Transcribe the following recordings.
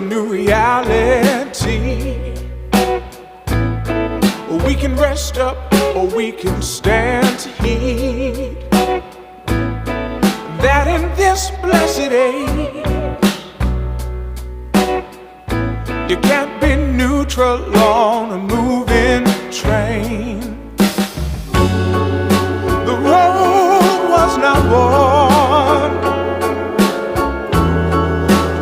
new reality. We can rest up or we can stand to heat. That in this blessed age, you can't be neutral on a moving train. The road was not born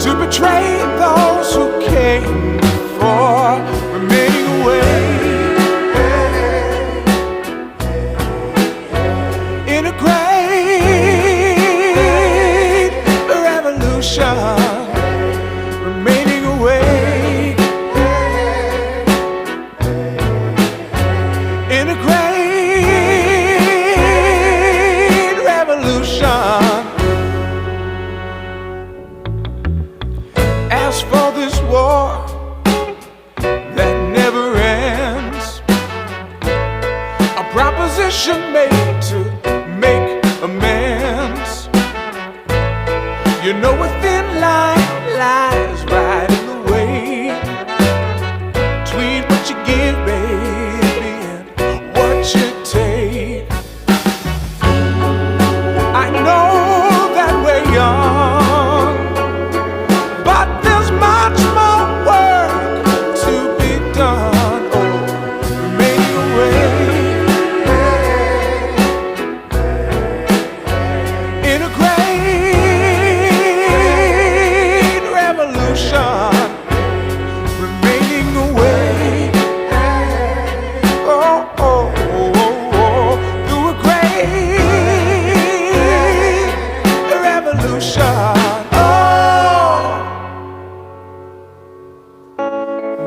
to betray those who came before, remaining away in a great revolution, remaining away in a great revolution. As for this war that never ends, a proposition made to make amends. You know a thin line lies right in the way between what you give, baby, and what you take. I know that we're young, but there's much more work to be done. Oh, remaining away in a great revolution, remaining away. Oh, oh, oh, oh, oh, through a great revolution. Oh,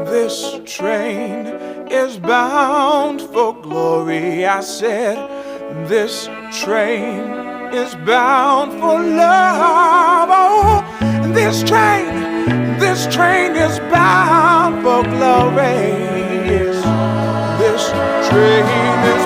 this train is bound for glory. I said, this train is bound for love. Oh, this train is bound for glory. Yes, this train is